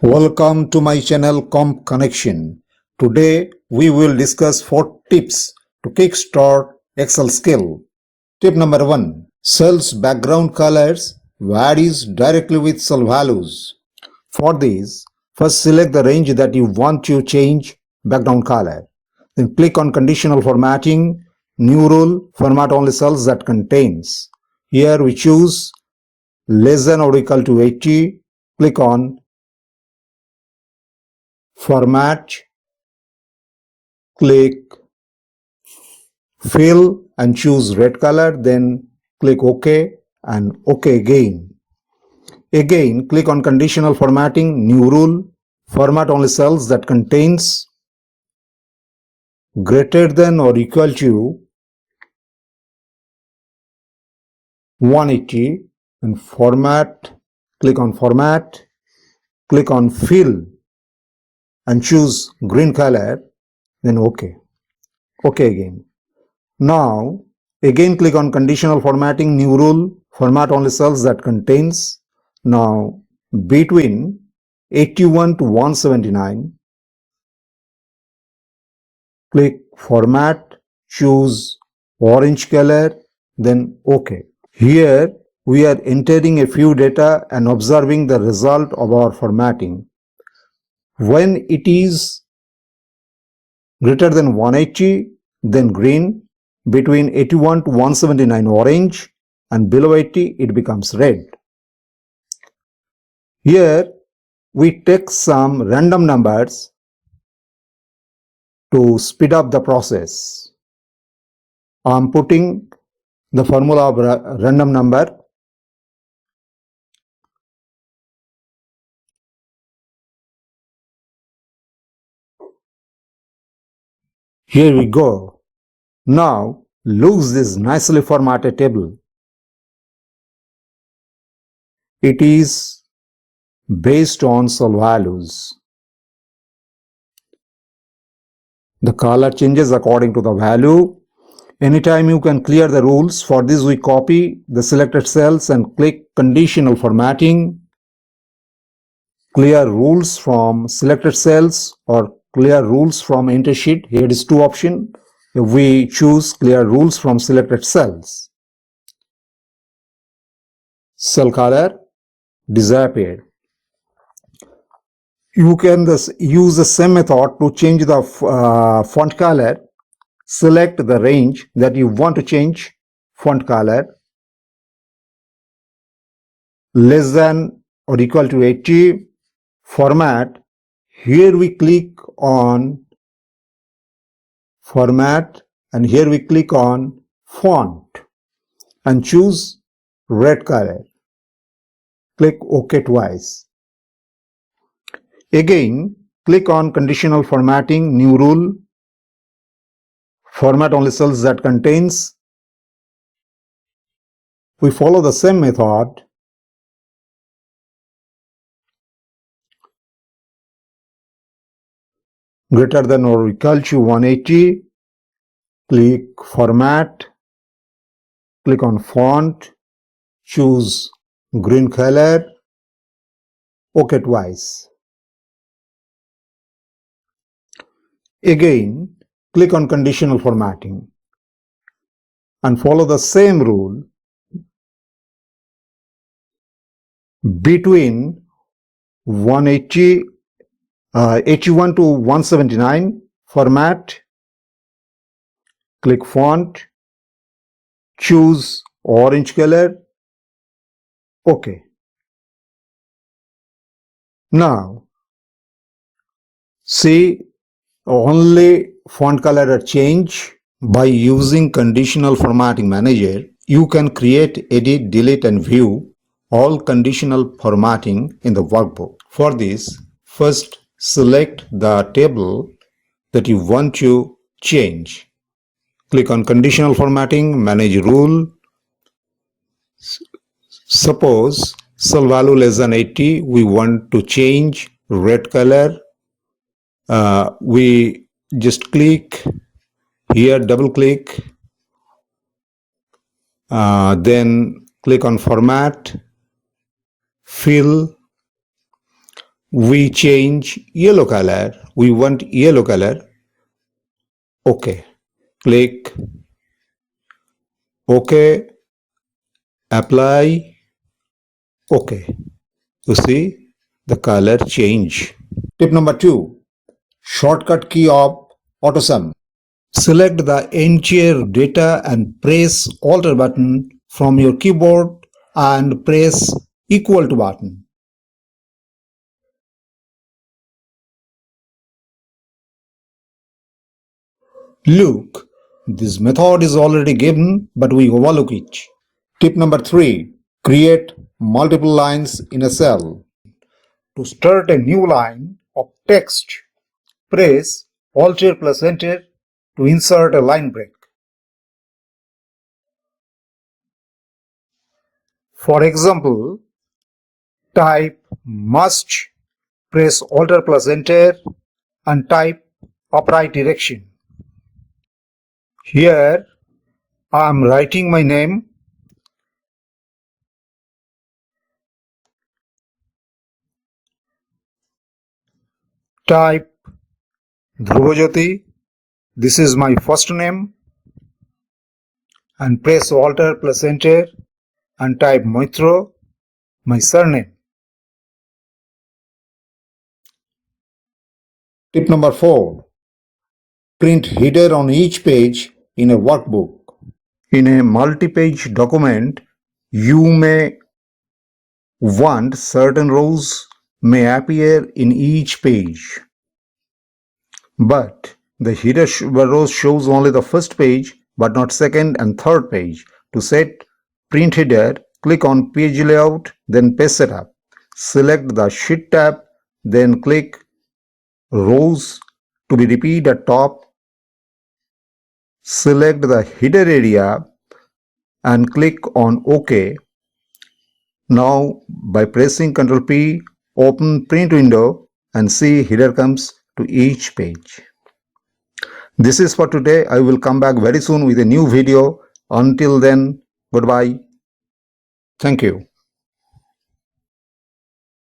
Welcome to my channel connection. Today we will discuss 4 tips to kickstart Excel skill. Tip number 1. Cells background colors varies directly with cell values. For this, first select the range that you want to change background color. Then click on conditional formatting, new rule, format only cells that contains. Here we choose less than or equal to 80. Click on format, click fill and choose red color, then click OK and OK again. Again, click on conditional formatting, new rule, format only cells that contains greater than or equal to 180 and format, click on format, click on fill and choose green color, then OK. OK again. Now, again click on conditional formatting, new rule, format only cells that contains. Now, between 81 to 179, click format, choose orange color, then OK. Here, we are entering a few data and observing the result of our formatting. When it is greater than 180, then green, between 81 to 179 orange, and below 80 it becomes red. Here we take some random numbers to speed up the process. I am putting the formula of random number. Here we go. Now looks this nicely formatted table. It is based on cell values. The color changes according to the value. Anytime you can clear the rules. For this we copy the selected cells and click conditional formatting. Clear rules from selected cells or clear rules from enter sheet. Here is 2 options. We choose clear rules from selected cells. Cell color disappeared. You can use the same method to change the font color. Select the range that you want to change font color. Less than or equal to 80. Format. Here we click on format and here we click on font and choose red color. Click OK twice. Again, click on conditional formatting, new rule, format only cells that contains. We follow the same method. Greater than or equal to 180. Click format, click on font, choose green color, OK twice. Again, click on conditional formatting and follow the same rule. Between 180, 81 to 179, format, click font, choose orange color, OK. Now, see, only font color are changed. By using conditional formatting manager, you can create, edit, delete and view all conditional formatting in the workbook. For this, first select the table that you want to change. Click on conditional formatting, manage rule. Suppose cell value less than 80, we want to change red color. We just click here, double click, then click on format, fill, We change yellow color. We want yellow color. OK. Click. OK. Apply. OK. You see the color change. Tip number 2. Shortcut key of autosum. Select the entire data and press Alt button from your keyboard and press equal to button. Look, this method is already given, but we overlook it. Tip number 3. Create multiple lines in a cell. To start a new line of text, press Alt plus Enter to insert a line break. For example, type must, press Alt plus Enter and type upright direction. Here I am writing my name. Type Dhruvajyoti. This is my first name. And press Alt plus Enter and type Moitro, my surname. Tip number 4. Print header on each page in a workbook. In a multi-page document, you may want certain rows may appear in each page. But the header rows shows only the first page but not second and third page. To set print header, click on page layout, then page setup. Select the sheet tab, then click rows to be repeated at top. Select the header area and click on OK. Now by pressing Ctrl P, open print window and see header comes to each page. This is for today. I will come back very soon with a new video. Until then, goodbye. Thank you.